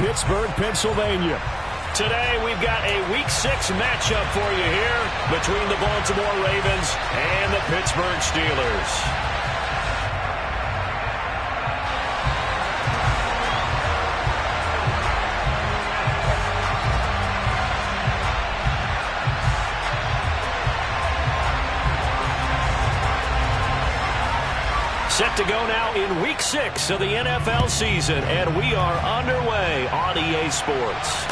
Pittsburgh, Pennsylvania. Today, we've got a Week 6 matchup for you here between the Baltimore Ravens and the Pittsburgh Steelers. Set to go now in Week 6 of the NFL season, and we are underway on EA Sports.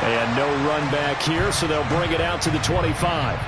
And no run back here, so they'll bring it out to the 25.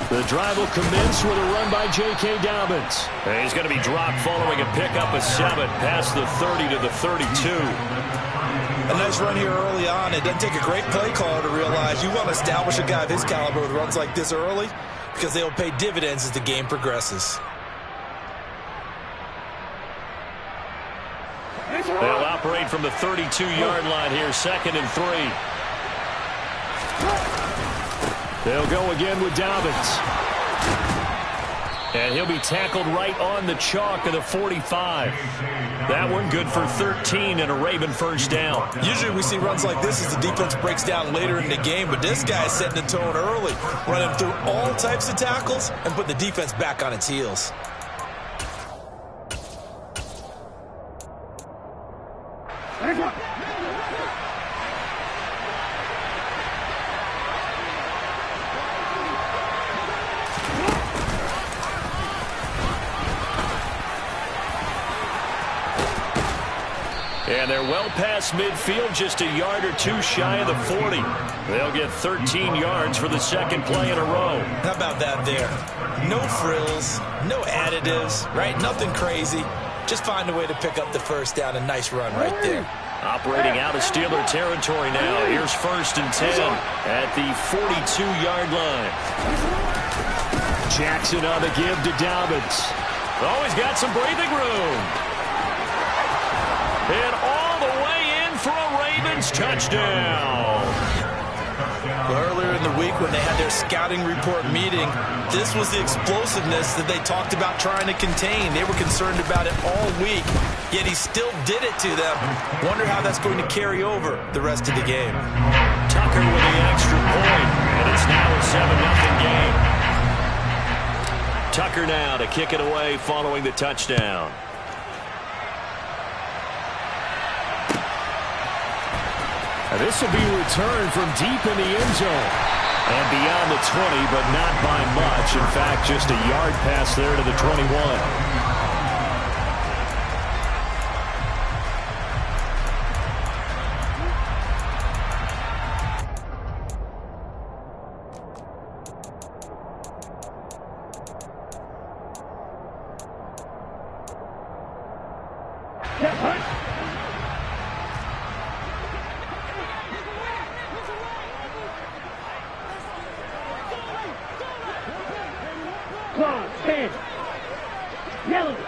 The drive will commence with a run by J.K. Dobbins. And he's going to be dropped following a pickup of 7 past the 30 to the 32. A nice run here early on. It doesn't take a great play caller to realize you want to establish a guy of his caliber with runs like this early because they'll pay dividends as the game progresses. They'll operate from the 32-yard line here, 2nd and 3. They'll go again with Dobbins. And he'll be tackled right on the chalk of the 45. That one good for 13 and a Raven first down. Usually we see runs like this as the defense breaks down later in the game, but this guy is setting the tone early, running through all types of tackles and putting the defense back on its heels. And they're well past midfield, just a yard or 2 shy of the 40. They'll get 13 yards for the second play in a row. How about that there? No frills, no additives, right? Nothing crazy. Just find a way to pick up the first down. A nice run right there. Operating out of Steeler territory now. Here's 1st and 10 at the 42-yard line. Jackson on the give to Dobbins. Oh, he's got some breathing room. And all the way in for a Ravens touchdown. Well, earlier in the week when they had their scouting report meeting, this was the explosiveness that they talked about trying to contain. They were concerned about it all week, yet he still did it to them. Wonder how that's going to carry over the rest of the game. Tucker with the extra point, and it's now a 7-0 game. Tucker now to kick it away following the touchdown. This will be returned from deep in the end zone. And beyond the 20, but not by much. In fact, just a yard pass there to the 21.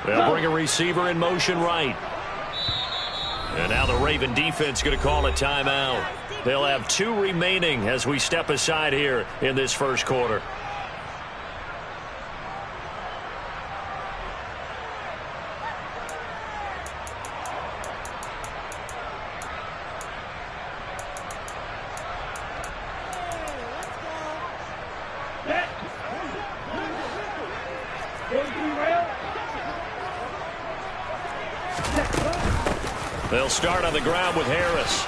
They'll bring a receiver in motion right. And now the Raven defense going to call a timeout. They'll have 2 remaining as we step aside here in this first quarter. They'll start on the ground with Harris.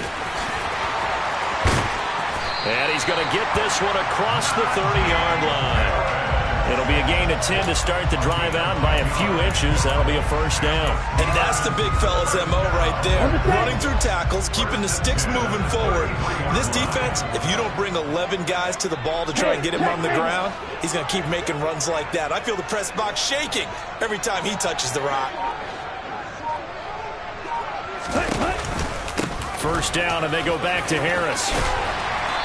And he's going to get this one across the 30-yard line. It'll be a gain of 10 to start the drive out. By a few inches, that'll be a first down. And that's the big fella's MO right there. Running through tackles, keeping the sticks moving forward. This defense, if you don't bring 11 guys to the ball to try and get him on the ground, he's going to keep making runs like that. I feel the press box shaking every time he touches the rock. First down, and they go back to Harris.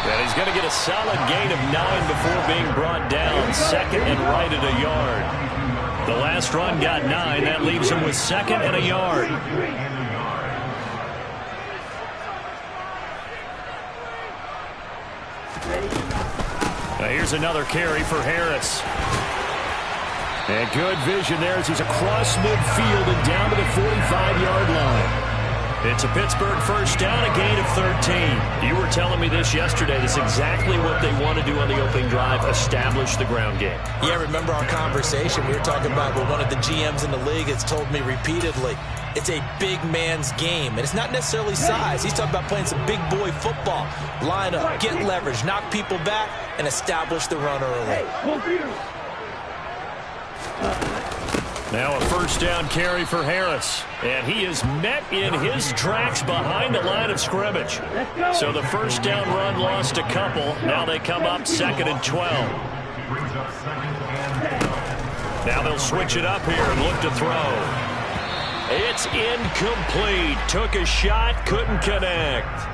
And he's going to get a solid gain of 9 before being brought down. Second and right at a yard. The last run got 9. That leaves him with second and a yard. Now here's another carry for Harris. And good vision there as he's across midfield and down to the 45-yard line. It's a Pittsburgh first down, a gain of 13. You were telling me this yesterday. That's exactly what they want to do on the opening drive, establish the ground game. Yeah, remember our conversation. We were talking about what one of the GMs in the league has told me repeatedly. It's a big man's game, and it's not necessarily size. He's talking about playing some big boy football. Line up, get leverage, knock people back, and establish the run early. Now a first down carry for Harris. And he is met in his tracks behind the line of scrimmage. So the first down run lost a couple. Now they come up second and 12. Now they'll switch it up here and look to throw. It's incomplete. Took a shot, couldn't connect.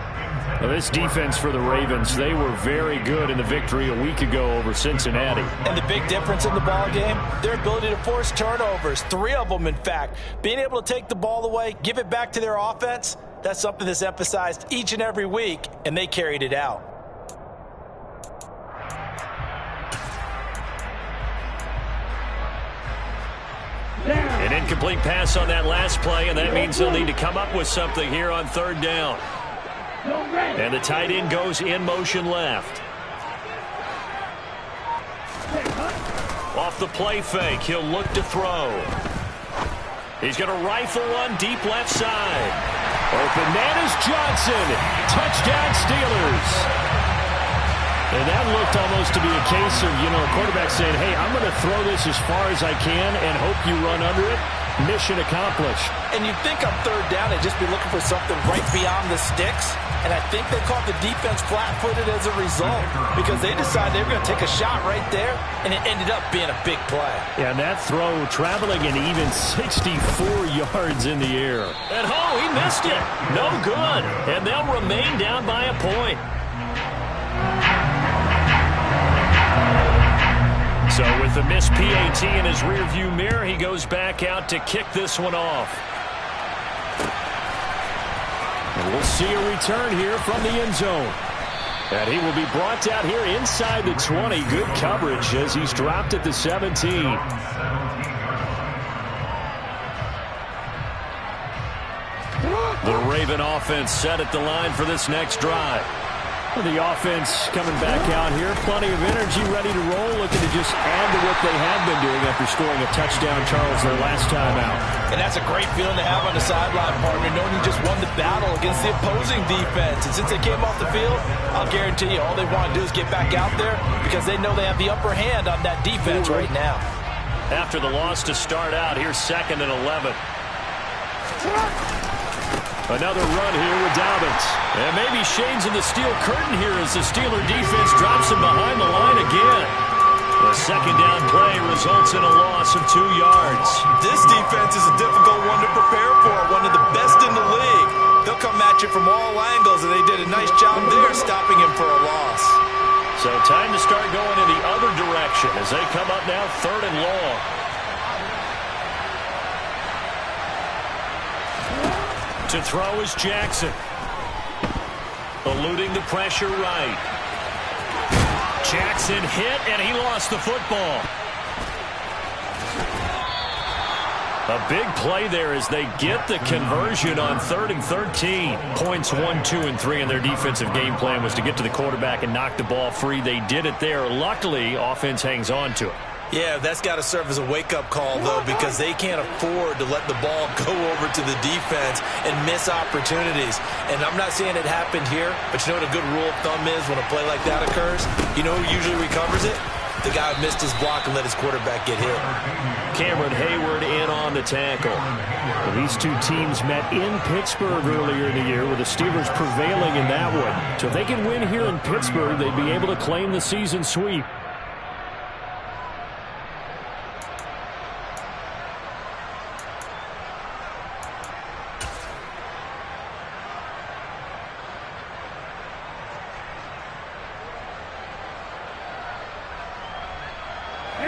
Well, this defense for the Ravens, they were very good in the victory a week ago over Cincinnati. And the big difference in the ball game, their ability to force turnovers, 3 of them in fact. Being able to take the ball away, give it back to their offense, that's something that's emphasized each and every week, and they carried it out. An incomplete pass on that last play, and that means they'll need to come up with something here on third down. And the tight end goes in motion left. Off the play fake, he'll look to throw. He's going to rifle one deep left side. Open man is Johnson. Touchdown Steelers. And that looked almost to be a case of, a quarterback saying, hey, I'm going to throw this as far as I can and hope you run under it. Mission accomplished. And you'd think on third down they'd just be looking for something right beyond the sticks. And I think they caught the defense flat-footed as a result because they decided they were going to take a shot right there, and it ended up being a big play. Yeah, and that throw traveling an even 64 yards in the air. And he missed it. No good. And they'll remain down by a point. So with the missed PAT in his rearview mirror, he goes back out to kick this one off. And we'll see a return here from the end zone. And he will be brought down here inside the 20. Good coverage as he's dropped at the 17. The Raven offense set at the line for this next drive. The offense coming back out here. Plenty of energy, ready to roll, looking to just add to what they have been doing after scoring a touchdown, Charles, their last time out. And that's a great feeling to have on the sideline, partner, knowing you just won the battle against the opposing defense. And since they came off the field, I'll guarantee you all they want to do is get back out there because they know they have the upper hand on that defense right now. After the loss to start out, here's second and 11. Another run here with Dobbins. And maybe shades in the steel curtain here as the Steeler defense drops him behind the line again. The second down play results in a loss of 2 yards. This defense is a difficult one to prepare for, one of the best in the league. They'll come at you from all angles, and they did a nice job there stopping him for a loss. So time to start going in the other direction as they come up now third and long. To throw is Jackson. Eluding the pressure right. Jackson hit, and he lost the football. A big play there as they get the conversion on 3rd and 13. Points 1, 2, and 3 in their defensive game plan was to get to the quarterback and knock the ball free. They did it there. Luckily, offense hangs on to it. Yeah, that's got to serve as a wake-up call, though, because they can't afford to let the ball go over to the defense and miss opportunities. And I'm not saying it happened here, but you know what a good rule of thumb is when a play like that occurs? You know who usually recovers it? The guy missed his block and let his quarterback get hit. Cameron Hayward in on the tackle. Well, these two teams met in Pittsburgh earlier in the year, with the Steelers prevailing in that one. So if they can win here in Pittsburgh, they'd be able to claim the season sweep.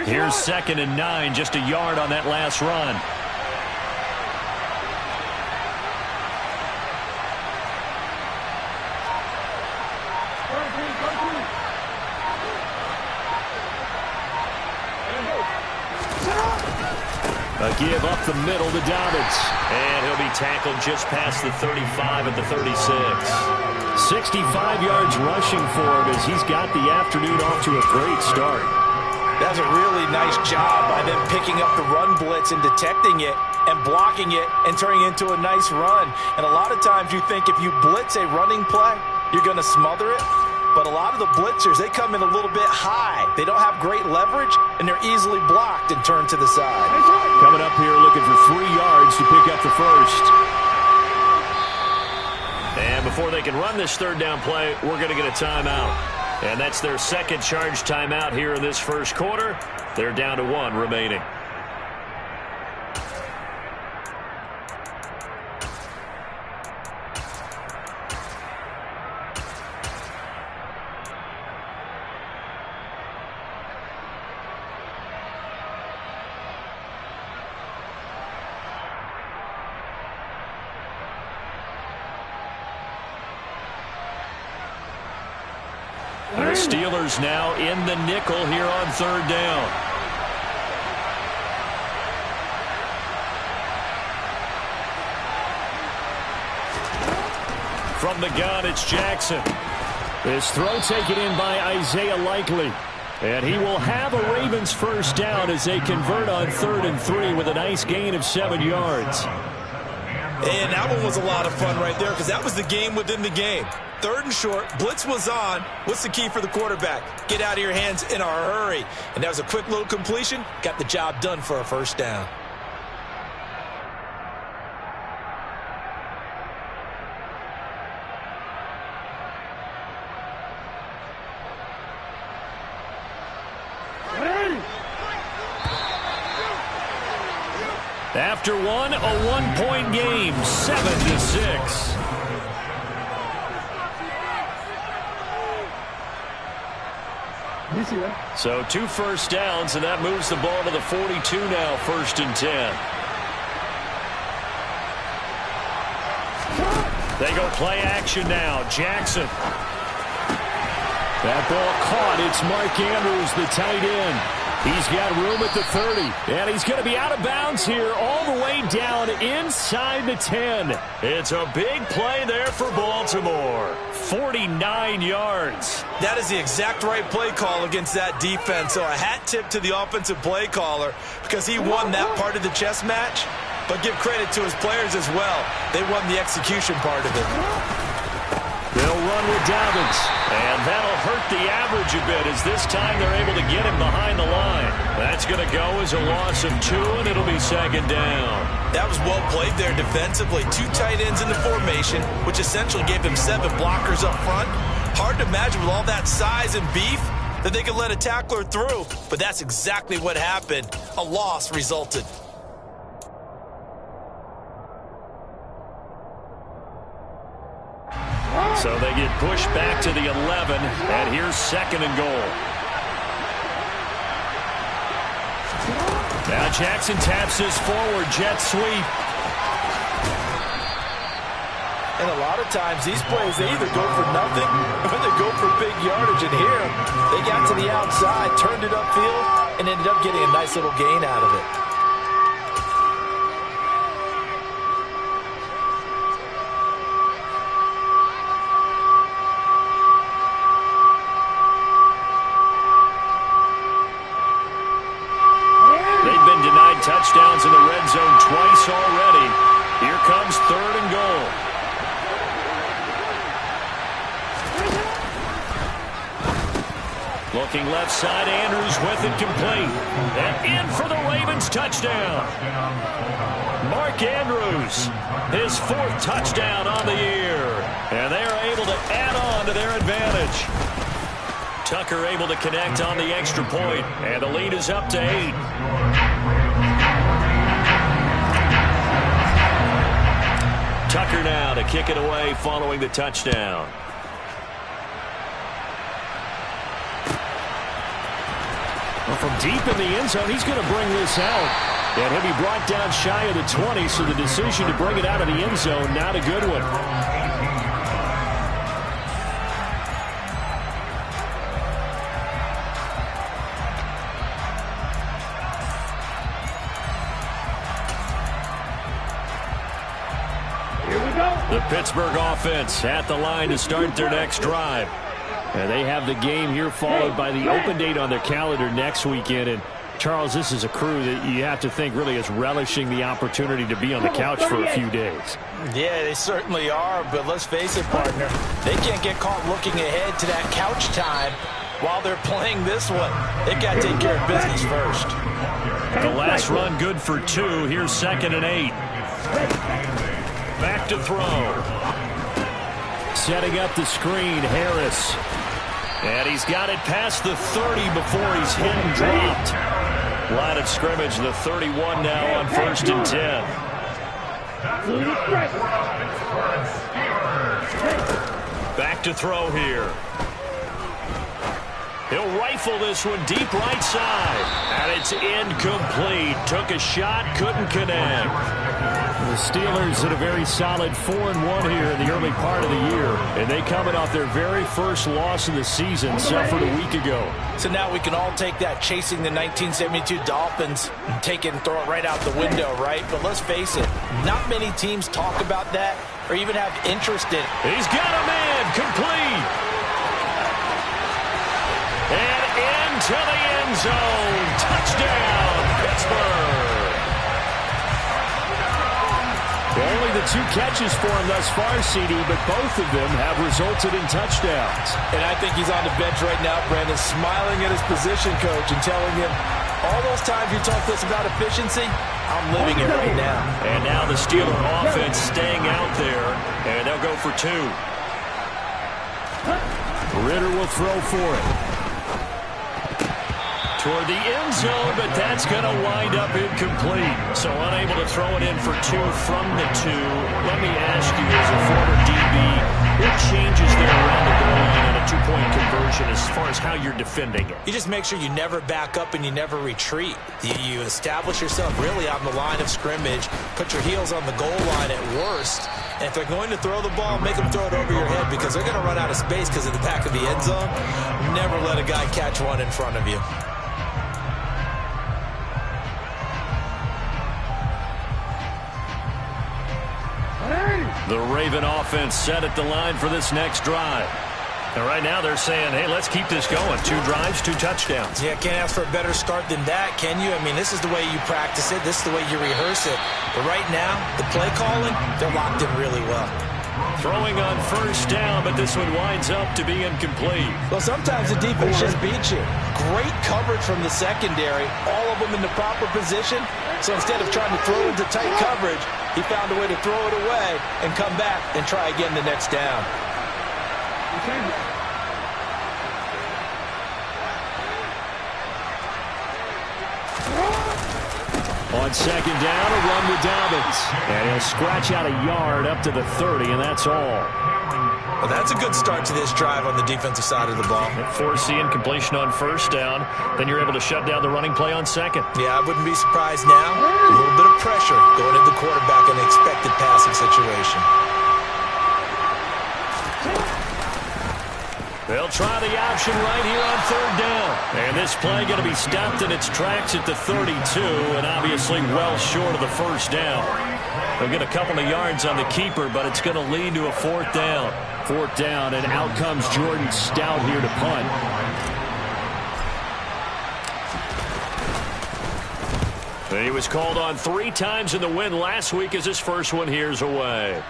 Here's 2nd and 9, just a yard on that last run. A give up the middle to Dobbins. And he'll be tackled just past the 35 at the 36. 65 yards rushing for him as he's got the afternoon off to a great start. That's a really nice job by them picking up the run blitz and detecting it and blocking it and turning it into a nice run. And a lot of times you think if you blitz a running play, you're going to smother it. But a lot of the blitzers, they come in a little bit high. They don't have great leverage, and they're easily blocked and turned to the side. Coming up here looking for 3 yards to pick up the first. And before they can run this 3rd down play, we're going to get a timeout. And that's their 2nd charge timeout here in this first quarter. They're down to 1 remaining. The Steelers now in the nickel here on 3rd down. From the gun, it's Jackson. This throw taken in by Isaiah Likely. And he will have a Ravens first down as they convert on 3rd and 3 with a nice gain of 7 yards. And that one was a lot of fun right there because that was the game within the game. 3rd and short, blitz was on. What's the key for the quarterback? Get out of your hands in a hurry. And that was a quick little completion. Got the job done for a first down. After one, a 1-point game, 7-6. So 2 first downs, and that moves the ball to the 42 now, 1st and 10. They go play action now. Jackson. That ball caught. It's Mark Andrews, the tight end. He's got room at the 30, and he's going to be out of bounds here all the way down inside the 10. It's a big play there for Baltimore. 49 yards. That is the exact right play call against that defense. So a hat tip to the offensive play caller because he won that part of the chess match. But give credit to his players as well. They won the execution part of it. They'll run with Dobbins. And that'll hurt the average a bit as this time they're able to get him behind the line. That's going to go as a loss of 2, and it'll be 2nd down. That was well played there defensively. 2 tight ends in the formation, which essentially gave them 7 blockers up front. Hard to imagine with all that size and beef that they could let a tackler through. But that's exactly what happened. A loss resulted. So they get pushed back to the 11, and here's 2nd and goal. Now Jackson taps his forward jet sweep. And a lot of times these plays, they either go for nothing or they go for big yardage. And here, they got to the outside, turned it upfield, and ended up getting a nice little gain out of it. Touchdowns in the red zone twice already. Here comes 3rd and goal. Looking left side, Andrews with it complete. And in for the Ravens touchdown. Mark Andrews, his 4th touchdown on the year. And they are able to add on to their advantage. Tucker able to connect on the extra point, and the lead is up to 8. Tucker now to kick it away following the touchdown. Well, from deep in the end zone, he's going to bring this out. And he'll be brought down shy of the 20, so the decision to bring it out of the end zone, not a good one. The Pittsburgh offense at the line to start their next drive. And they have the game here followed by the open date on their calendar next weekend. And, Charles, this is a crew that you have to think really is relishing the opportunity to be on the couch for a few days. Yeah, they certainly are. But let's face it, partner, they can't get caught looking ahead to that couch time while they're playing this one. They've got to take care of business first. The last run good for 2. Here's 2nd and 8. Back to throw. Setting up the screen, Harris. And he's got it past the 30 before he's hit and dropped. Line of scrimmage, the 31 now on 1st and 10. Back to throw here. He'll rifle this one deep right side. And it's incomplete. Took a shot, couldn't connect. The Steelers at a very solid 4-1 here in the early part of the year. And they coming off their very first loss of the season, suffered a week ago. So now we can all take that chasing the 1972 Dolphins, take it and throw it right out the window, right? But let's face it, not many teams talk about that or even have interest in it. He's got a man, complete. And into the end zone. Touchdown, Pittsburgh. Only the 2 catches for him thus far, CD, but both of them have resulted in touchdowns. And I think he's on the bench right now, Brandon, smiling at his position coach and telling him, all those times you talked to us about efficiency, I'm living it right now. And now the Steeler offense staying out there, and they'll go for 2. Ritter will throw for it. Toward the end zone, but that's going to wind up incomplete. So unable to throw it in for 2 from the 2. Let me ask you, as a former DB, what changes there around the goal line on a 2-point conversion as far as how you're defending it? You just make sure you never back up and you never retreat. You establish yourself really on the line of scrimmage, put your heels on the goal line at worst, and if they're going to throw the ball, make them throw it over your head because they're going to run out of space because of the back of the end zone. Never let a guy catch one in front of you. The Raven offense set at the line for this next drive. And right now they're saying, hey, let's keep this going. 2 drives, 2 touchdowns. Yeah, can't ask for a better start than that, can you? I mean, this is the way you practice it. This is the way you rehearse it. But right now, the play calling, they're locked in really well. Throwing on 1st down, but this one winds up to be incomplete. Well, sometimes the defense just beats you. Great coverage from the secondary, all of them in the proper position. So instead of trying to throw into tight coverage, he found a way to throw it away and come back and try again the next down. On 2nd down, a run with Dobbins. And he'll scratch out a yard up to the 30, and that's all. Well, that's a good start to this drive on the defensive side of the ball. Forcing completion on 1st down. Then you're able to shut down the running play on 2nd. Yeah, I wouldn't be surprised now. A little bit of pressure going at the quarterback in an expected passing situation. They'll try the option right here on 3rd down. And this play going to be stopped in its tracks at the 32, and obviously well short of the 1st down. They'll get a couple of yards on the keeper, but it's going to lead to a 4th down. 4th down, and out comes Jordan Stout here to punt. He was called on 3 times in the win last week as his first one here's away.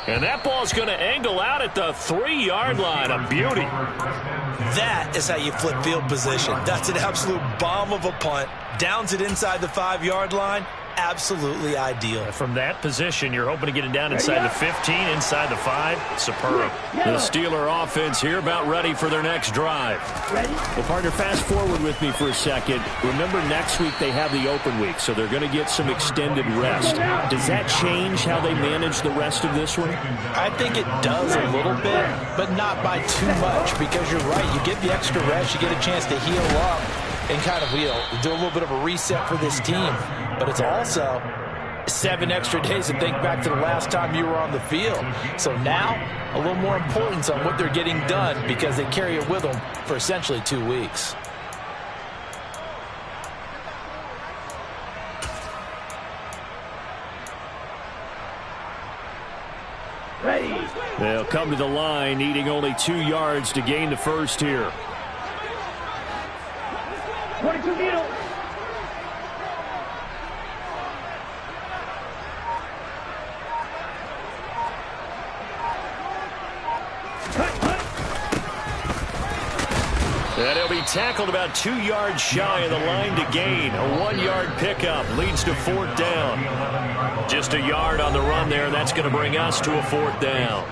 And that ball's going to angle out at the 3-yard line. A beauty. That is how you flip field position. That's an absolute bomb of a punt. Downs it inside the 5-yard line. Absolutely ideal. From that position, you're hoping to get it down inside the 15, inside the 5. Superb. The Steeler offense here about ready for their next drive. Well, partner, fast forward with me for a second. Remember, next week they have the open week, so they're going to get some extended rest. Does that change how they manage the rest of this one? I think it does a little bit, but not by too much, because you're right. You get the extra rest, you get a chance to heal up and kind of do a little bit of a reset for this team. But it's also 7 extra days to think back to the last time you were on the field. So now, a little more importance on what they're getting done because they carry it with them for essentially 2 weeks. They'll come to the line, needing only 2 yards to gain the first here. 22 middle. And he'll be tackled about 2 yards shy of the line to gain. A 1-yard pickup leads to 4th down. Just a yard on the run there. That's going to bring us to a 4th down.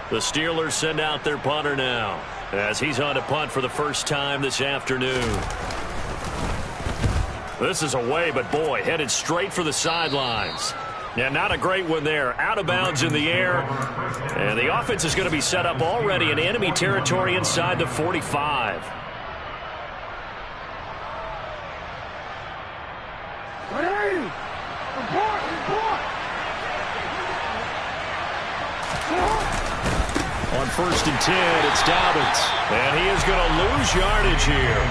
The Steelers send out their punter now as he's on to punt for the first time this afternoon. This is away, but boy, headed straight for the sidelines. Yeah, not a great one there. Out of bounds in the air. And the offense is going to be set up already in enemy territory inside the 45. On 1st and 10, it's Dobbins. And he is going to lose yardage here.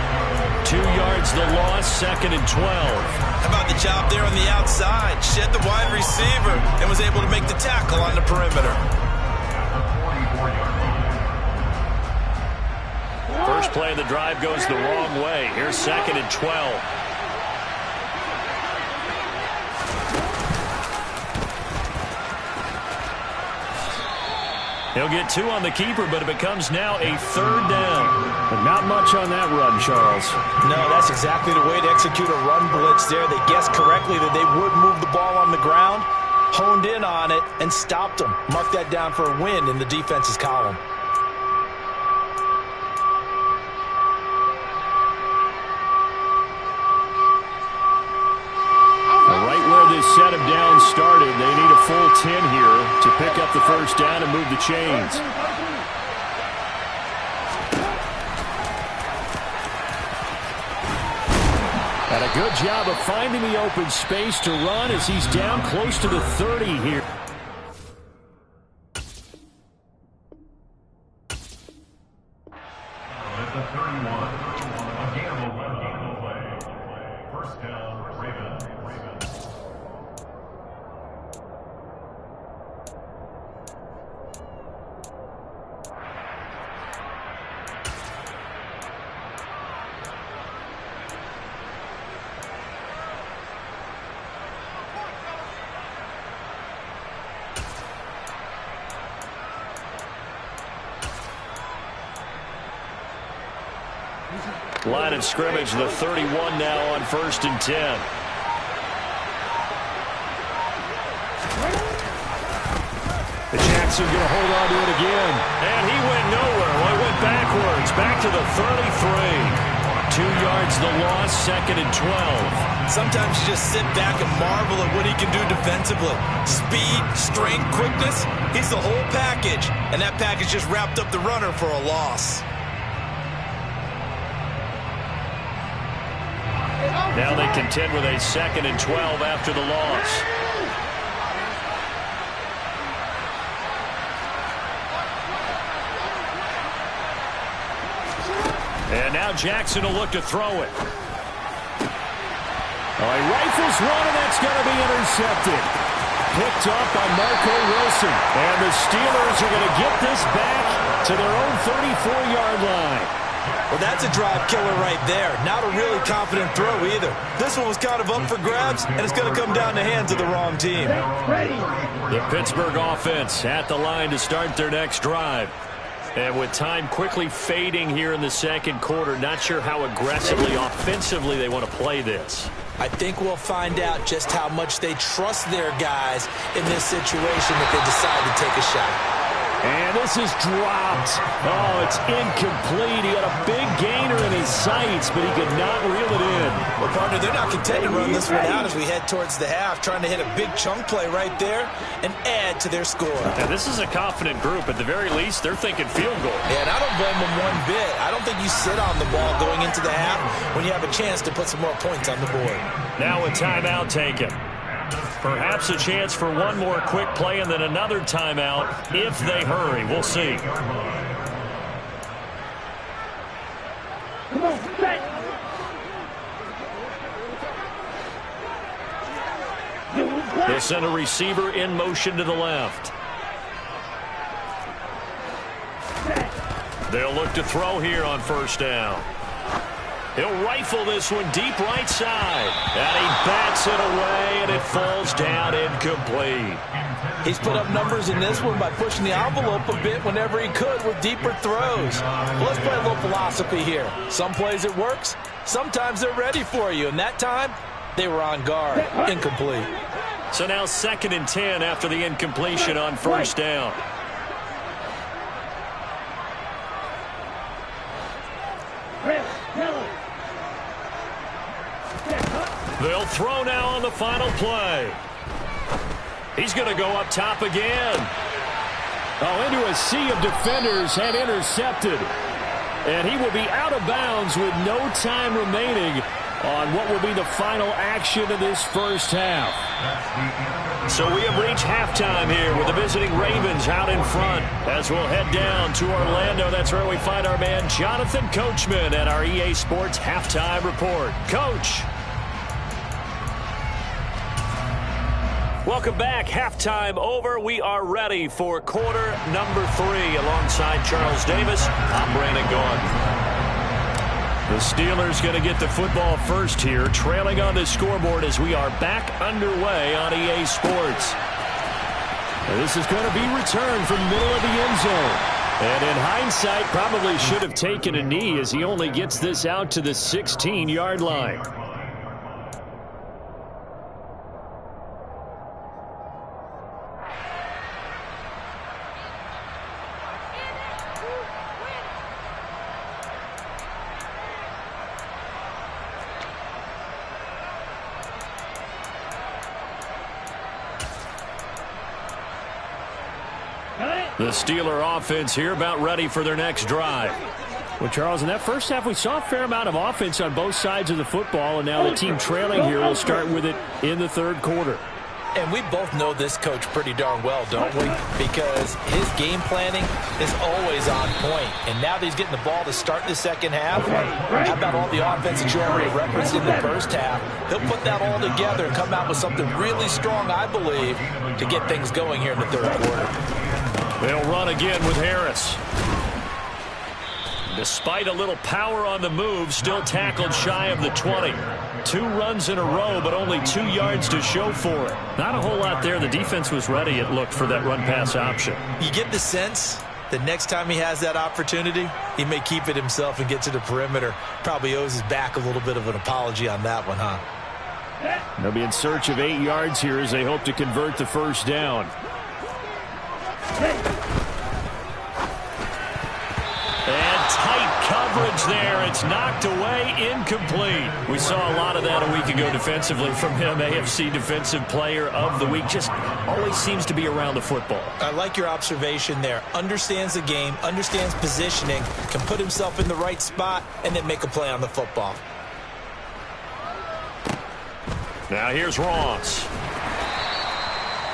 2 yards the loss, 2nd and 12. How about the job there on the outside? Shed the wide receiver and was able to make the tackle on the perimeter. First play of the drive goes the wrong way. Here's 2nd and 12. He'll get 2 on the keeper, but it becomes now a 3rd down. But not much on that run, Charles. No, that's exactly the way to execute a run blitz there. They guessed correctly that they would move the ball on the ground, honed in on it, and stopped them. Mark that down for a win in the defense's column. Right where this set of downs started, they need a full 10 here to pick up the first down and move the chains. And a good job of finding the open space to run as he's down close to the 30 here. At the 31, a gamble play. First down, Ravens. Line of scrimmage, the 31 now on 1st and 10. Jackson going to hold on to it again. And he went nowhere. Well, he went backwards, back to the 33. 2 yards the loss, 2nd and 12. Sometimes you just sit back and marvel at what he can do defensively. Speed, strength, quickness, he's the whole package. And that package just wrapped up the runner for a loss. Now they contend with a 2nd and 12 after the loss. And now Jackson will look to throw it. Oh, he rifles one, and that's going to be intercepted. Picked up by Marco Wilson. And the Steelers are going to get this back to their own 34-yard line. Well, that's a drive killer right there. Not a really confident throw either. This one was kind of up for grabs, and it's going to come down the hands of the wrong team. The Pittsburgh offense at the line to start their next drive. And with time quickly fading here in the second quarter, not sure how aggressively, offensively they want to play this. I think we'll find out just how much they trust their guys in this situation if they decide to take a shot. And this is dropped. Oh, it's incomplete. He had a big gainer in his sights, but he could not reel it in. Well, partner, they're not content to run this one out as we head towards the half, trying to hit a big chunk play right there and add to their score. Now, this is a confident group. At the very least, they're thinking field goal. Yeah, and I don't blame them one bit. I don't think you sit on the ball going into the half when you have a chance to put some more points on the board. Now a timeout taken. Perhaps a chance for one more quick play and then another timeout if they hurry. We'll see. Come on, set. They'll send a receiver in motion to the left. They'll look to throw here on first down. He'll rifle this one deep right side. And he bats it away, and it falls down incomplete. He's put up numbers in this one by pushing the envelope a bit whenever he could with deeper throws. Well, let's play a little philosophy here. Some plays it works. Sometimes they're ready for you. And that time, they were on guard. Incomplete. So now 2nd and 10 after the incompletion on first down. They'll throw now on the final play. He's going to go up top again. Oh, into a sea of defenders and intercepted. And he will be out of bounds with no time remaining on what will be the final action of this first half. So we have reached halftime here with the visiting Ravens out in front. As we'll head down to Orlando, that's where we find our man Jonathan Coachman at our EA Sports Halftime Report. Coach. Welcome back. Halftime over. We are ready for quarter number 3. Alongside Charles Davis, I'm Brandon Gaudin. The Steelers going to get the football first here, trailing on the scoreboard as we are back underway on EA Sports. And this is going to be returned from the middle of the end zone. And in hindsight, probably should have taken a knee as he only gets this out to the 16-yard line. The Steeler offense here about ready for their next drive. Well, Charles, in that first half, we saw a fair amount of offense on both sides of the football, and now the team trailing here will start with it in the third quarter. And we both know this coach pretty darn well, don't we? Because his game planning is always on point. And now that he's getting the ball to start the second half, how about all the offense that you already referenced in the first half? He'll put that all together and come out with something really strong, I believe, to get things going here in the third quarter. They'll run again with Harris. Despite a little power on the move, still tackled shy of the 20. 2 runs in a row, but only 2 yards to show for it. Not a whole lot there. The defense was ready, it looked, for that run-pass option. You get the sense that next time he has that opportunity, he may keep it himself and get to the perimeter. Probably owes his back a little bit of an apology on that one, huh? They'll be in search of 8 yards here as they hope to convert the first down. And tight coverage there. It's knocked away, incomplete. We saw a lot of that a week ago defensively from him. AFC Defensive Player of the Week. Just always seems to be around the football. I like your observation there. Understands the game, understands positioning, can put himself in the right spot, and then make a play on the football. Now here's Ross.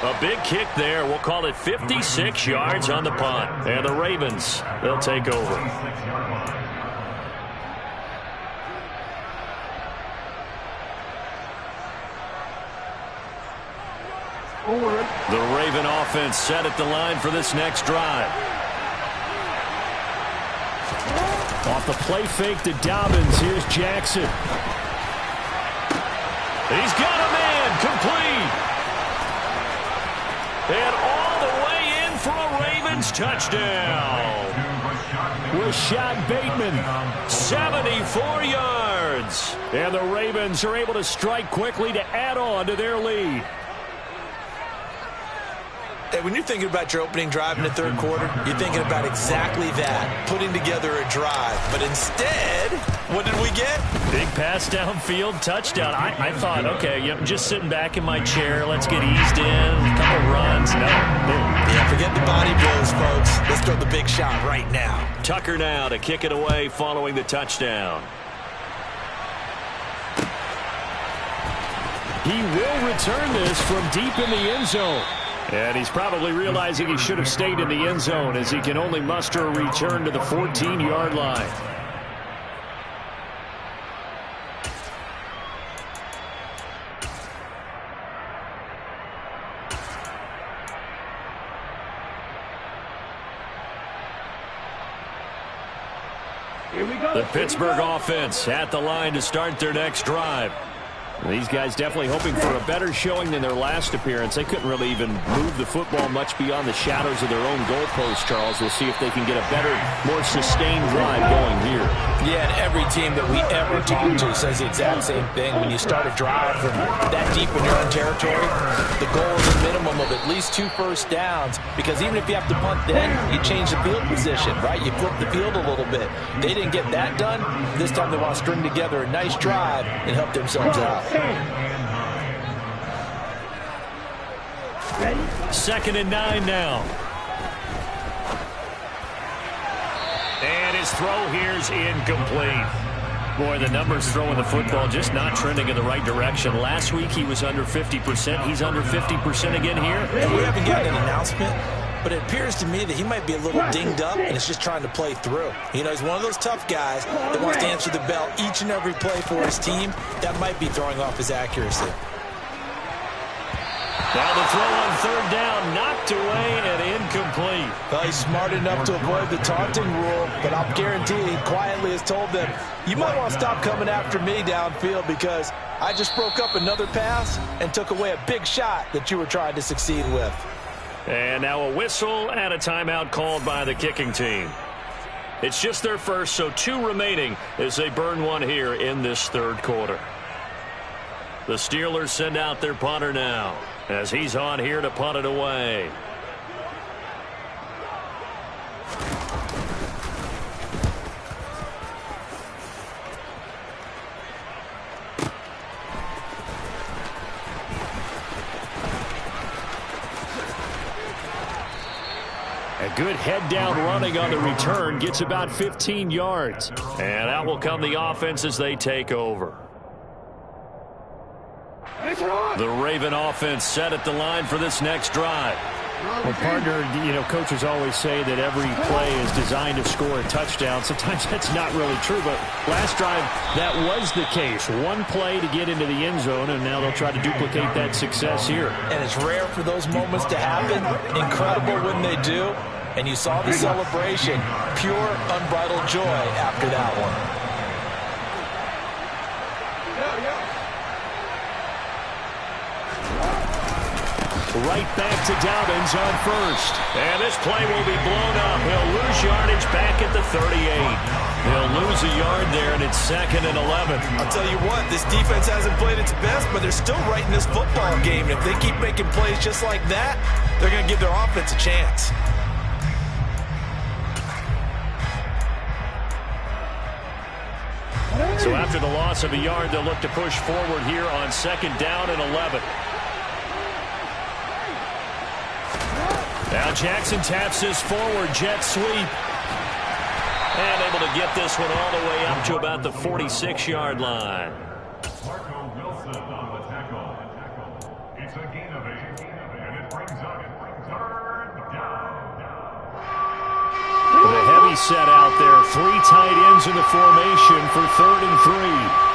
A big kick there. We'll call it 56 yards on the punt. And the Ravens, they'll take over. The Raven offense set at the line for this next drive. Off the play fake to Dobbins. Here's Jackson. He's got a man complete. And all the way in for a Ravens touchdown. Rashad Bateman. 74 yards. And the Ravens are able to strike quickly to add on to their lead. Hey, when you're thinking about your opening drive in the third quarter, you're thinking about exactly that, putting together a drive. But instead, what did we get? Big pass downfield, touchdown. I thought, okay, I'm just sitting back in my chair. Let's get eased in, a couple runs. No, boom. Yeah, forget the body blows, folks. Let's throw the big shot right now. Tucker now to kick it away following the touchdown. He will return this from deep in the end zone. And he's probably realizing he should have stayed in the end zone as he can only muster a return to the 14-yard line. Here we go. The Pittsburgh offense at the line to start their next drive. These guys definitely hoping for a better showing than their last appearance. They couldn't really even move the football much beyond the shadows of their own goalpost, Charles. We'll see if they can get a better, more sustained drive going here. Yeah, and every team that we ever talk to says the exact same thing. When you start a drive from that deep in your own territory, the goal is a minimum of at least 2 first downs, because even if you have to punt then, you change the field position, right? You flip the field a little bit. They didn't get that done. This time they want to string together a nice drive and help themselves out. 2nd and 9 now. And his throw here's incomplete. Boy, the numbers throwing the football just not trending in the right direction. Last week he was under 50%. He's under 50% again here. And we haven't gotten an announcement, but it appears to me that he might be a little dinged up and is just trying to play through. You know, he's one of those tough guys that wants to answer the bell each and every play for his team. That might be throwing off his accuracy. Now the throw on 3rd down, knocked away and incomplete. Well, he's smart enough to avoid the taunting rule, but I'll guarantee he quietly has told them, you might want to stop coming after me downfield because I just broke up another pass and took away a big shot that you were trying to succeed with. And now a whistle and a timeout called by the kicking team. It's just their first, so 2 remaining as they burn one here in this 3rd quarter. The Steelers send out their punter now as he's on here to punt it away. A good head-down running on the return gets about 15 yards. And out will come the offense as they take over. The Raven offense set at the line for this next drive. Well, partner, you know, coaches always say that every play is designed to score a touchdown. Sometimes that's not really true, but last drive, that was the case. One play to get into the end zone, and now they'll try to duplicate that success here. And it's rare for those moments to happen. Incredible when they do. And you saw the celebration. Pure, unbridled joy after that one. Right back to Dobbins on 1st. And this play will be blown up. He'll lose yardage back at the 38. He'll lose a yard there, and it's 2nd and 11. I'll tell you what, this defense hasn't played its best, but they're still right in this football game. And if they keep making plays just like that, they're going to give their offense a chance. So after the loss of a yard, they'll look to push forward here on 2nd down and 11. Now Jackson taps this forward jet sweep. And able to get this one all the way up to about the 46-yard line. Marco Wilson on the tackle. It's a gain of 8, and it brings up 3rd down. With a heavy set out there, 3 tight ends in the formation for 3rd and 3.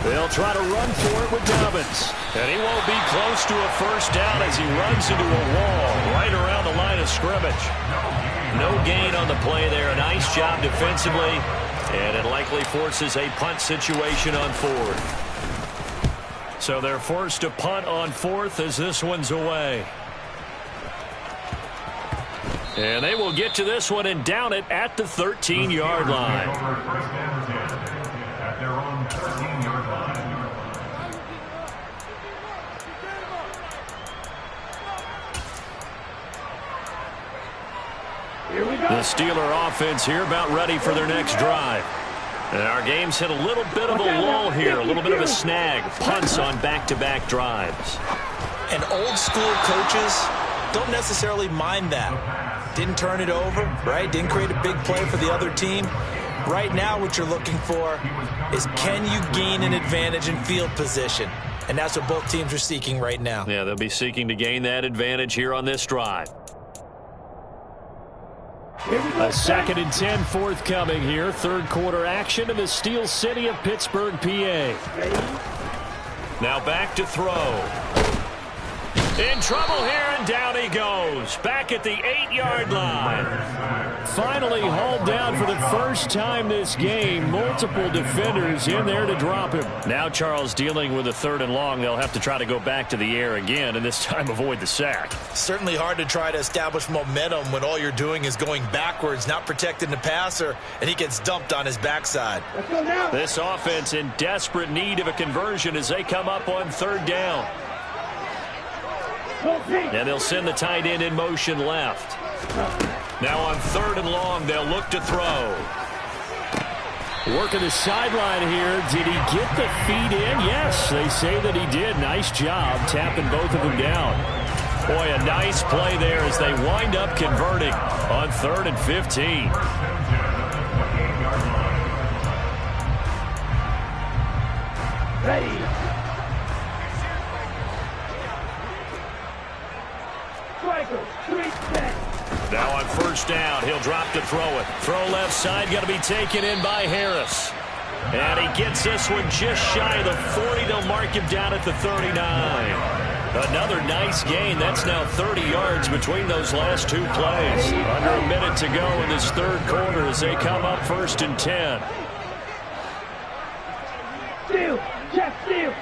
They'll try to run for it with Dobbins. And he won't be close to a first down as he runs into a wall right around the line of scrimmage. No gain on the play there. A nice job defensively. And it likely forces a punt situation on fourth. So they're forced to punt on fourth as this one's away. And they will get to this one and down it at the 13-yard line. At their own 13-yard line. Here we go. The Steeler offense here about ready for their next drive. And our game's hit a little bit of a lull here, a little bit of a snag. Punts on back-to-back drives. And old school coaches don't necessarily mind that. Didn't turn it over, right? Didn't create a big play for the other team. Right now what you're looking for is, can you gain an advantage in field position? And that's what both teams are seeking right now. Yeah, they'll be seeking to gain that advantage here on this drive. A 2nd and 10 forthcoming here. Third quarter action in the Steel City of Pittsburgh, PA. Now back to throw. In trouble here, and down he goes. Back at the 8-yard line. Finally hauled down for the first time this game. Multiple defenders in there to drop him. Now Charles dealing with a 3rd and long. They'll have to try to go back to the air again, and this time avoid the sack. Certainly hard to try to establish momentum when all you're doing is going backwards, not protecting the passer, and he gets dumped on his backside. Let's go now. This offense in desperate need of a conversion as they come up on 3rd down. And they'll send the tight end in motion left. Now on 3rd and long, they'll look to throw. Working the sideline here. Did he get the feet in? Yes, they say that he did. Nice job tapping both of them down. Boy, a nice play there as they wind up converting on 3rd and 15. Ready. Now on 1st down, he'll drop to throw it. Throw left side, going to be taken in by Harris. And he gets this one just shy of the 40. They'll mark him down at the 39. Another nice gain. That's now 30 yards between those last two plays. Under a minute to go in this 3rd quarter as they come up 1st and 10. Steal. Check steal.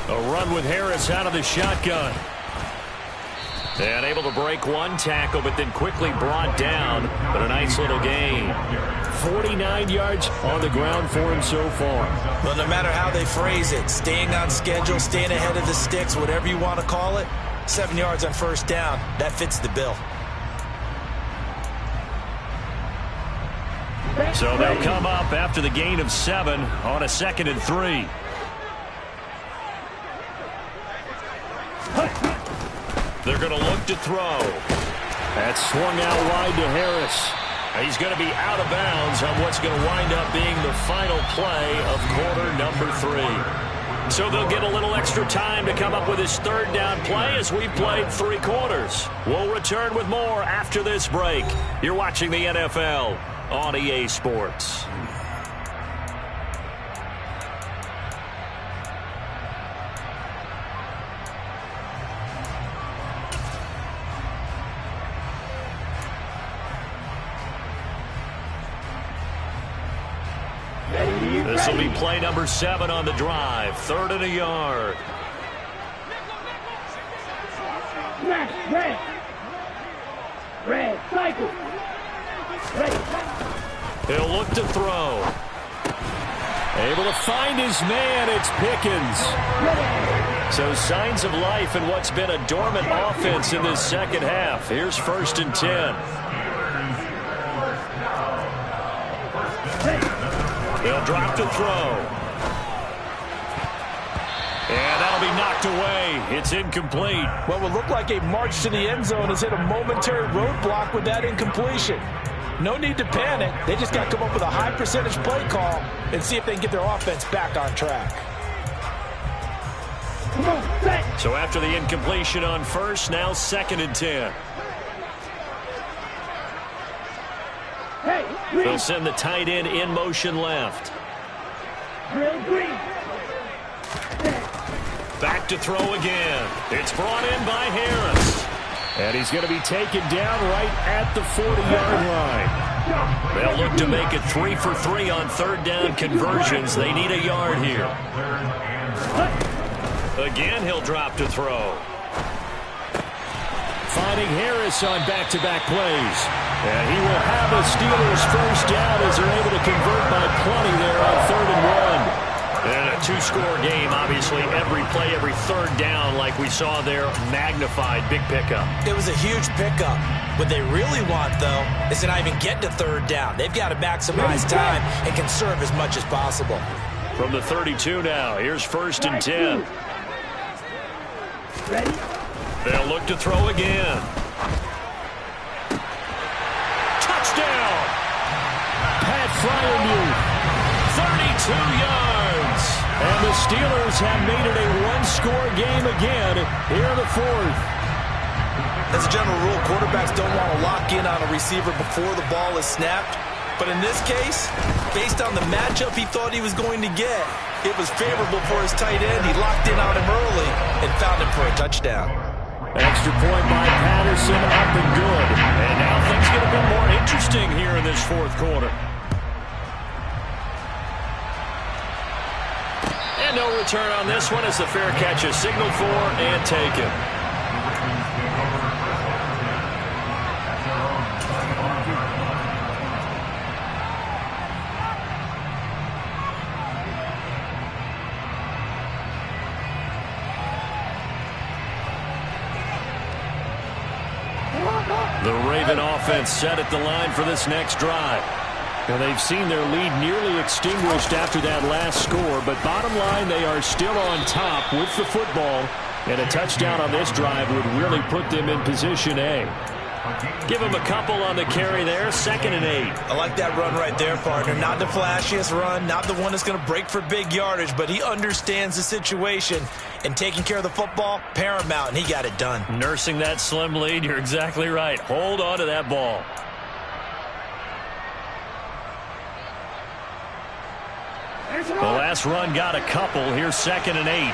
A run with Harris out of the shotgun. And able to break one tackle, but then quickly brought down. But a nice little gain. 49 yards on the ground for him so far. Well, no matter how they phrase it, staying on schedule, staying ahead of the sticks, whatever you want to call it, 7 yards on 1st down, that fits the bill. So they'll come up after the gain of 7 on a 2nd and 3. They're going to look to throw. That's swung out wide to Harris. He's going to be out of bounds on what's going to wind up being the final play of quarter number 3. So they'll get a little extra time to come up with his 3rd down play as we've played 3 quarters. We'll return with more after this break. You're watching the NFL on EA Sports. This will be play number 7 on the drive. 3rd and a yard. Smash. Red. Red. Cycle. Ready. He'll look to throw. Able to find his man. It's Pickens. So signs of life in what's been a dormant offense in this 2nd half. Here's 1st and 10. They'll drop to throw. And that'll be knocked away. It's incomplete. What would look like a march to the end zone has hit a momentary roadblock with that incompletion. No need to panic. They just got to come up with a high percentage play call and see if they can get their offense back on track. So after the incompletion on 1st, now 2nd and 10. They'll send the tight end in motion left. Drill green. Back to throw again. It's brought in by Harris. And he's going to be taken down right at the 40-yard line. They'll look to make it 3 for 3 on third down conversions. They need a yard here. Again, he'll drop to throw. Finding Harris on back-to-back plays. And he will have a Steelers first down as they're able to convert by plenty there on 3rd and 1. And a two-score game, obviously, every play, every third down, like we saw there, magnified, big pickup. It was a huge pickup. What they really want, though, is to not even get to third down. They've got to maximize time and conserve as much as possible. From the 32 now, here's 1st and 10. Ready? They'll look to throw again. Touchdown! Pat Freiermuth, 32 yards. and the Steelers have made it a one-score game again here in the 4th. As a general rule, quarterbacks don't want to lock in on a receiver before the ball is snapped. But in this case, based on the matchup he thought he was going to get, it was favorable for his tight end. He locked in on him early and found him for a touchdown. Extra point by Patterson, up and good. And now things get a bit more interesting here in this 4th quarter. And no return on this one as the fair catch is signaled for and taken. The Raven offense set at the line for this next drive. Now they've seen their lead nearly extinguished after that last score, but bottom line, they are still on top with the football, and a touchdown on this drive would really put them in position A. Give him a couple on the carry there, 2nd and 8. I like that run right there, partner. Not the flashiest run, not the one that's going to break for big yardage, but he understands the situation, and taking care of the football, paramount, and he got it done. Nursing that slim lead, you're exactly right. Hold on to that ball. The last run got a couple. Here's 2nd and 8.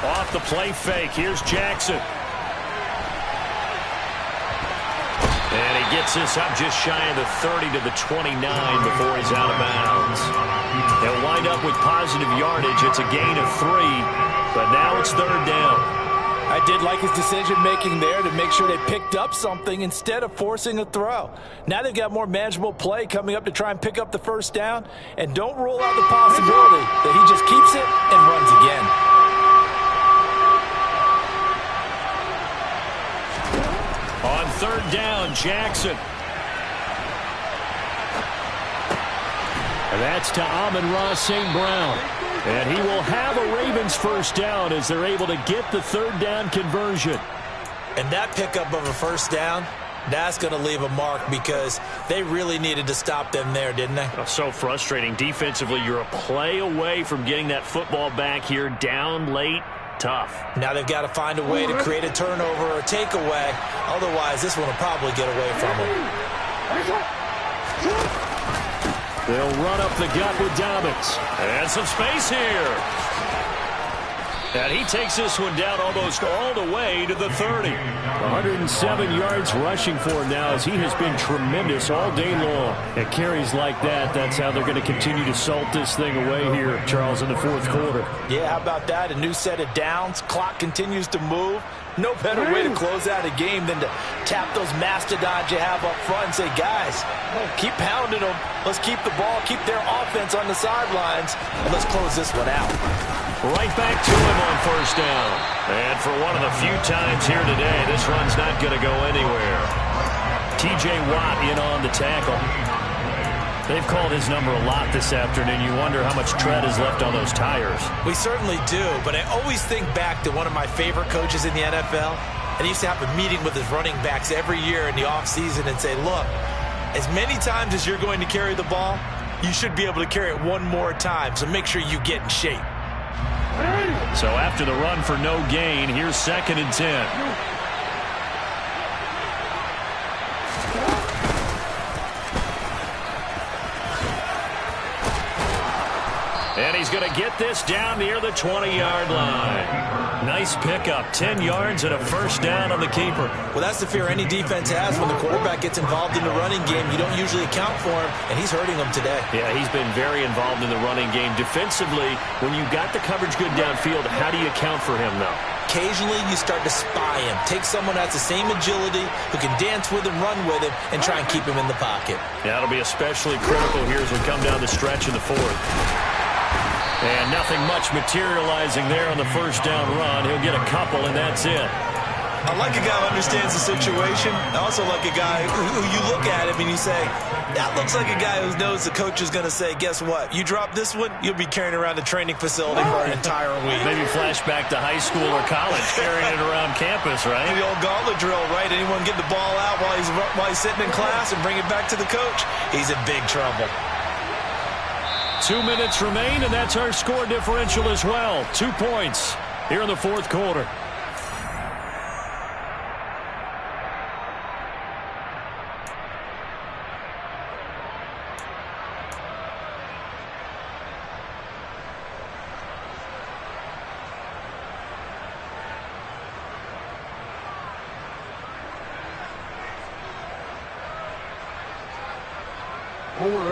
Off the play fake. Here's Jackson. And he gets this up just shy of the 30 to the 29 before he's out of bounds. He'll wind up with positive yardage. It's a gain of 3, but now it's 3rd down. I did like his decision-making there to make sure they picked up something instead of forcing a throw. Now they've got more manageable play coming up to try and pick up the first down, and don't rule out the possibility that he just keeps it and runs again. On 3rd down, Jackson. And that's to Amon-Ra St. Brown. And he will have a Ravens first down as they're able to get the 3rd down conversion. And that pickup of a first down, that's going to leave a mark because they really needed to stop them there, didn't they? So frustrating. Defensively, you're a play away from getting that football back here down late. Tough. Now they've got to find a way to create a turnover or a takeaway. Otherwise, this one will probably get away from them. They'll run up the gut with Dobbins. And some space here. And he takes this one down almost all the way to the 30. 107 yards rushing for him now as he has been tremendous all day long. At carries like that, that's how they're going to continue to salt this thing away here, Charles, in the 4th quarter. Yeah, how about that? A new set of downs. Clock continues to move. No better way to close out a game than to tap those mastodons you have up front and say, guys, keep pounding them. Let's keep the ball, keep their offense on the sidelines, and let's close this one out. Right back to him on 1st down. And for one of the few times here today, this run's not going to go anywhere. T.J. Watt in on the tackle. They've called his number a lot this afternoon. You wonder how much tread is left on those tires. We certainly do, but I always think back to one of my favorite coaches in the NFL, and he used to have a meeting with his running backs every year in the offseason and say, look, as many times as you're going to carry the ball, you should be able to carry it one more time, so make sure you get in shape. So after the run for no gain, here's 2nd and 10. he's going to get this down near the 20-yard line. Nice pickup, 10 yards and a first down on the keeper. Well, that's the fear any defense has when the quarterback gets involved in the running game. You don't usually account for him, and he's hurting them today. Yeah, he's been very involved in the running game. Defensively, when you got the coverage good downfield, how do you account for him, though? Occasionally, you start to spy him. Take someone that has the same agility, who can dance with him, run with him, and try and keep him in the pocket. Yeah, that'll be especially critical here as we come down the stretch in the fourth. And nothing much materializing there on the first down run. He'll get a couple, and that's it. I like a guy who understands the situation. I also like a guy who you look at him and you say, that looks like a guy who knows the coach is going to say, guess what? You drop this one, you'll be carrying around the training facility for an entire week. Maybe flashback to high school or college, carrying it around campus, right? The old gauntlet drill, right? Anyone get the ball out while he's sitting in class and bring it back to the coach? He's in big trouble. 2 minutes remain, and that's our score differential as well. 2 points here in the fourth quarter.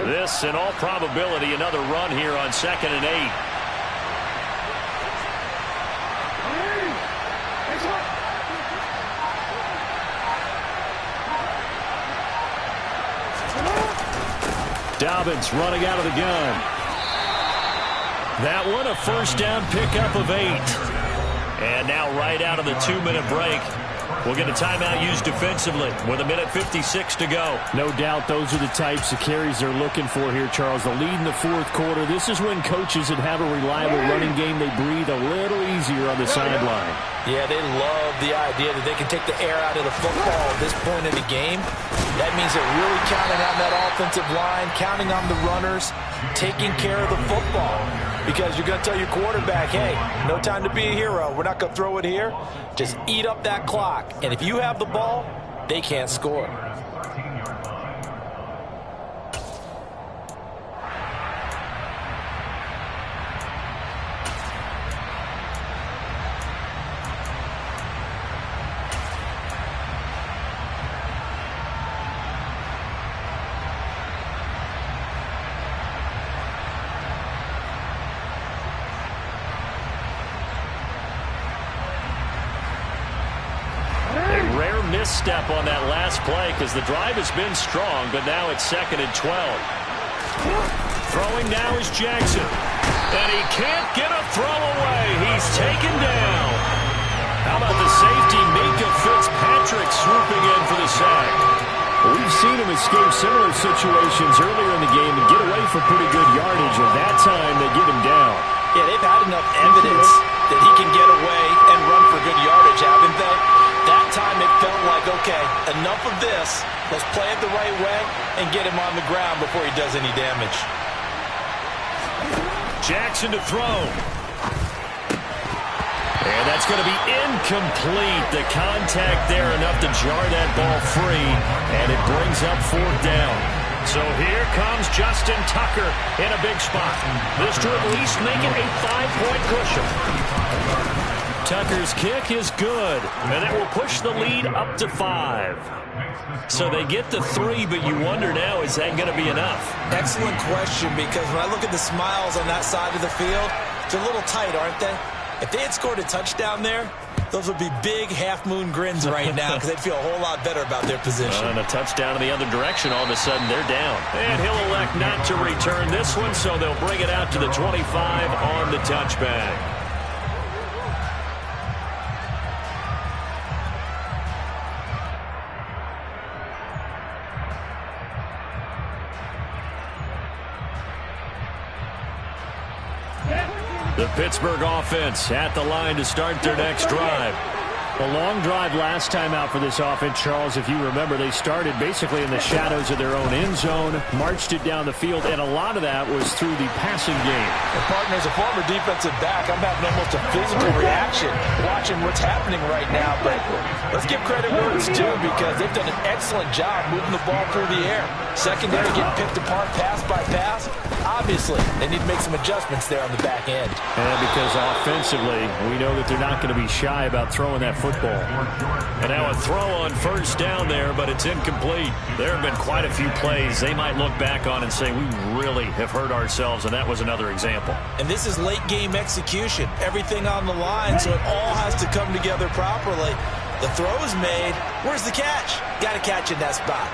This, in all probability, another run here on 2nd and 8. Dobbins running out of the gun. That one, a first down pickup of 8. And now right out of the 2-minute break, we'll get a timeout used defensively with 1:56 to go. No doubt those are the types of carries they're looking for here, Charles. The lead in the fourth quarter. This is when coaches that have a reliable running game, they breathe a little easier on the sideline. Yeah, they love the idea that they can take the air out of the football at this point in the game. That means they're really counting on that offensive line, counting on the runners, taking care of the football. Because you're going to tell your quarterback, hey, no time to be a hero. We're not going to throw it here. Just eat up that clock. And if you have the ball, they can't score. Step on that last play because the drive has been strong, but now it's 2nd and 12. Throwing now is Jackson. And he can't get a throw away. He's taken down. How about the safety, Minkah Fitzpatrick, swooping in for the sack. We've seen him escape similar situations earlier in the game and get away for pretty good yardage, and that time they get him down. Yeah, they've had enough evidence that he can get away and run for good yardage, haven't they? That time it felt like, okay, enough of this. Let's play it the right way and get him on the ground before he does any damage. Jackson to throw. And that's going to be incomplete. The contact there enough to jar that ball free, and it brings up 4th down. So here comes Justin Tucker in a big spot. This to at least make it a 5-point cushion. Tucker's kick is good, and that will push the lead up to 5. So they get the 3, but you wonder now, is that going to be enough? Excellent question, because when I look at the smiles on that side of the field, they're a little tight, aren't they? If they had scored a touchdown there, those would be big half-moon grins right now because they'd feel a whole lot better about their position. And a touchdown in the other direction, all of a sudden they're down. And he'll elect not to return this one, so they'll bring it out to the 25 on the touchback. The Pittsburgh offense at the line to start their next drive. A long drive last time out for this offense, Charles. If you remember, they started basically in the shadows of their own end zone, marched it down the field, and a lot of that was through the passing game. And partner, as a former defensive back, I'm having almost a physical reaction watching what's happening right now. But let's give credit where it's due because they've done an excellent job moving the ball through the air. Secondary getting picked apart pass by pass. Obviously, they need to make some adjustments there on the back end. And because offensively, we know that they're not going to be shy about throwing that football. And now a throw on first down there, but it's incomplete. There have been quite a few plays they might look back on and say, we really have hurt ourselves, and that was another example. And this is late game execution. Everything on the line, so it all has to come together properly. The throw is made. Where's the catch? Got to catch in that spot.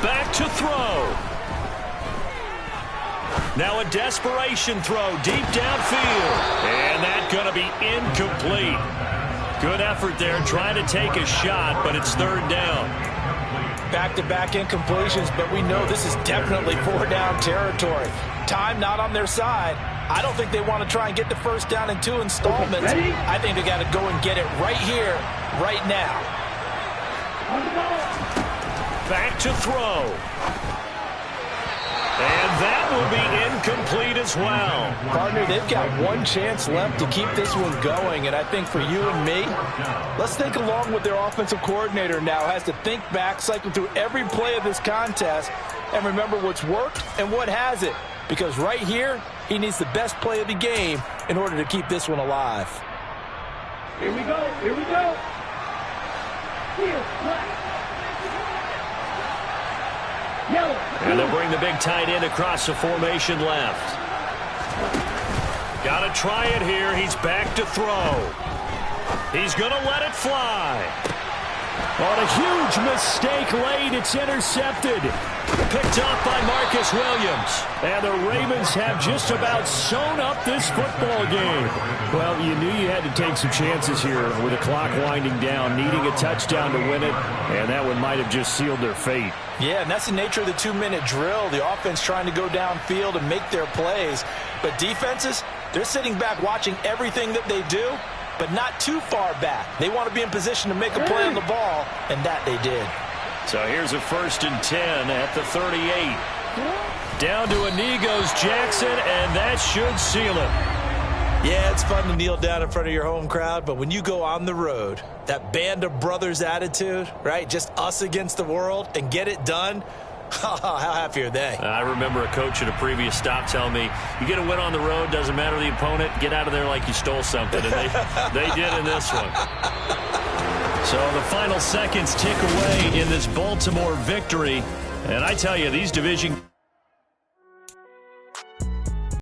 Back to throw. Now a desperation throw deep downfield. And that's going to be incomplete. Good effort there trying to take a shot, but it's third down. Back-to-back incompletions, but we know this is definitely four-down territory. Time not on their side. I don't think they want to try and get the first down in 2 installments. I think they got to go and get it right here, right now. Back to throw. And that will be incomplete as well. Partner, they've got one chance left to keep this one going, and I think for you and me, let's think along with their offensive coordinator now has to think back, cycle through every play of this contest, and remember what's worked and what hasn't. Because right here, he needs the best play of the game in order to keep this one alive. Here we go. Here we go. Here, black. Yellow. And they'll bring the big tight end across the formation left. Got to try it here. He's back to throw. He's going to let it fly. On a huge mistake late, it's intercepted. Picked up by Marcus Williams. And the Ravens have just about sewn up this football game. Well, you knew you had to take some chances here with the clock winding down, needing a touchdown to win it, and that one might have just sealed their fate. Yeah, and that's the nature of the 2-minute drill. The offense trying to go downfield and make their plays. But defenses, they're sitting back watching everything that they do, but not too far back. They want to be in position to make a play on the ball, and that they did. So here's a 1st and 10 at the 38. Down to Anigos Jackson, and that should seal it. Yeah, it's fun to kneel down in front of your home crowd, but when you go on the road, that band of brothers attitude, right, just us against the world, and get it done, how happy are they? I remember a coach at a previous stop telling me, you get a win on the road, doesn't matter the opponent, get out of there like you stole something, and they did in this one. So the final seconds tick away in this Baltimore victory. And I tell you, these division